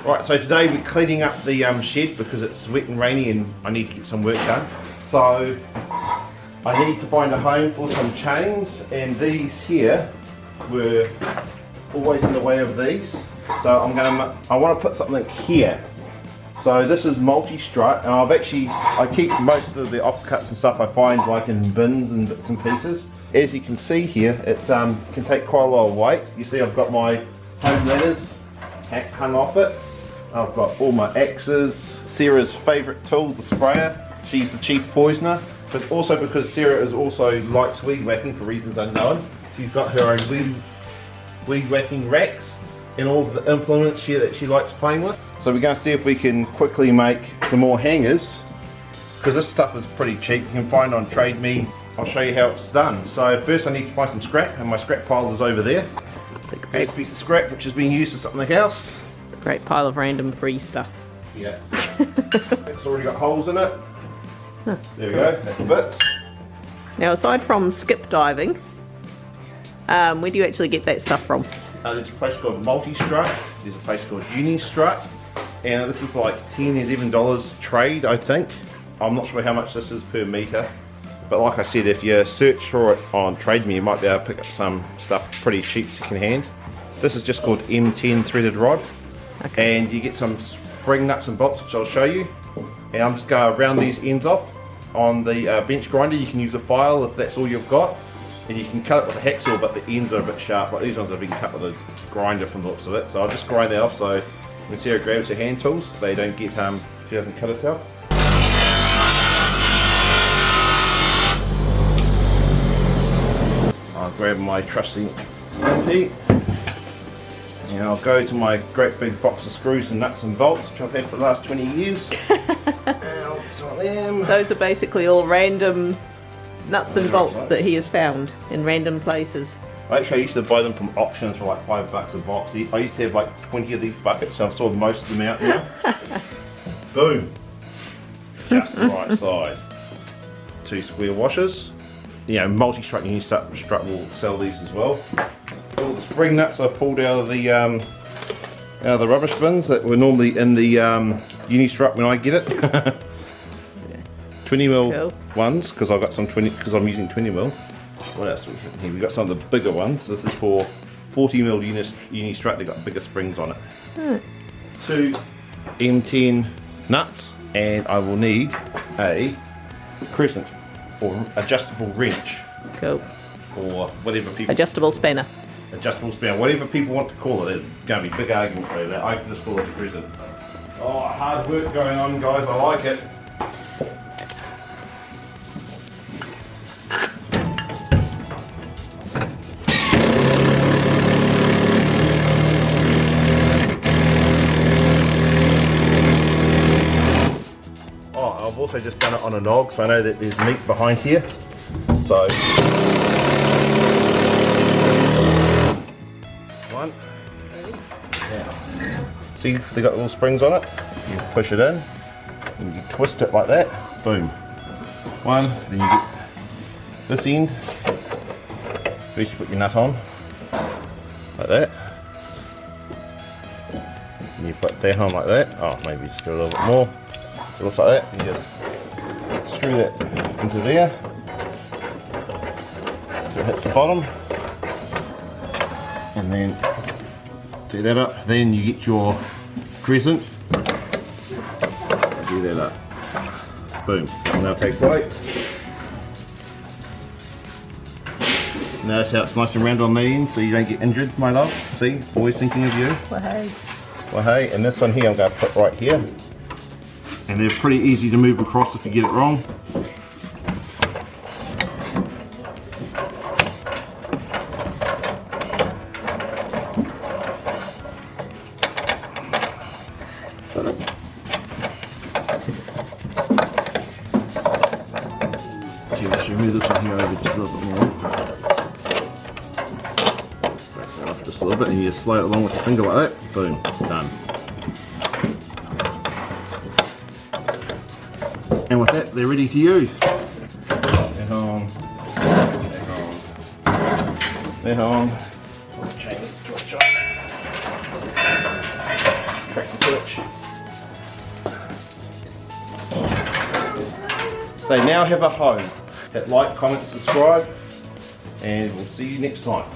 Right, so today we're cleaning up the shed because it's wet and rainy and I need to get some work done. So I need to find a home for some chains, and these here were always in the way of these. So I want to put something here. So this is multi-strut, and I keep most of the offcuts and stuff I find like in bins and bits and pieces. As you can see here, it can take quite a lot of weight. You see I've got my home ladders hung off it. I've got all my axes, Sarah's favourite tool, the sprayer. She's the chief poisoner, but also because Sarah also likes weed whacking for reasons unknown. She's got her own weed whacking racks and all the implements that she likes playing with. So we're going to see if we can quickly make some more hangers, because this stuff is pretty cheap. You can find on Trade Me. I'll show you how it's done. So first I need to find some scrap, and my scrap pile is over there. Here's a piece of scrap which has been used for something else. Great pile of random free stuff. Yeah. It's already got holes in it. Huh. There we go, that fits. Now aside from skip diving, where do you actually get that stuff from? There's a place called Multi-Strut, there's a place called Uni-Strut, and this is like $10, $11 trade, I think. I'm not sure how much this is per metre, but like I said, if you search for it on Trade Me, you might be able to pick up some stuff pretty cheap second hand. This is just called M10 threaded rod, okay. And you get some spring nuts and bolts, which I'll show you. And I'm just going to round these ends off on the bench grinder. You can use a file if that's all you've got. And you can cut it with a hacksaw, but the ends are a bit sharp. Like these ones have been cut with a grinder from the looks of it. So I'll just grind that off so when Sarah grabs her hand tools, they don't get she doesn't cut herself. I'll grab my trusty MP, and I'll go to my great big box of screws and nuts and bolts, which I've had for the last 20 years. And some of them. Those are basically all random nuts and bolts that he has found in random places. Actually, I used to buy them from auctions for like $5 a box. I used to have like 20 of these buckets, so I've sold most of them out now. Boom. Just the right size. 2 square washers. You know, multi-strut and Uni-Strut will sell these as well. All the spring nuts I've pulled out of the rubbish bins that were normally in the Uni-Strut when I get it. 20mm cool. Ones, because I've got some 20, because I'm using 20mm. What else do we have here? We've got some of the bigger ones. This is for 40mm Uni-Strut, they've got bigger springs on it. 2 M10 nuts, and I will need a crescent or adjustable wrench. Cool. Or whatever people... Adjustable spanner. Adjustable spanner, whatever people want to call it. There's going to be big argument over that. I can just call it a crescent. Oh, hard work going on, guys. I like it. I've also just done it on a nog, so I know that there's meat behind here. So, one. Now, see they got little springs on it? You push it in, and you twist it like that. Boom. One, then you get this end. First you put your nut on, like that. And you put that on like that. Oh, maybe just do a little bit more. It looks like that. You just screw that into there so it hits the bottom, and then do that up. Then you get your crescent, do that up. Boom. Now take weight. Notice how it's nice and round on the end so you don't get injured, my love. See, always thinking of you. Well, hey. Well, hey, and this one here I'm going to put right here. And they're pretty easy to move across if you get it wrong. See, let's remove this one here over just a little bit more. Break that off just a little bit, and you just slide it along with your finger like that. Boom, done. And with that, they're ready to use. They're on. They're on. Chain it to a shot. Crack the switch. They now have a home. Hit like, comment, subscribe, and we'll see you next time.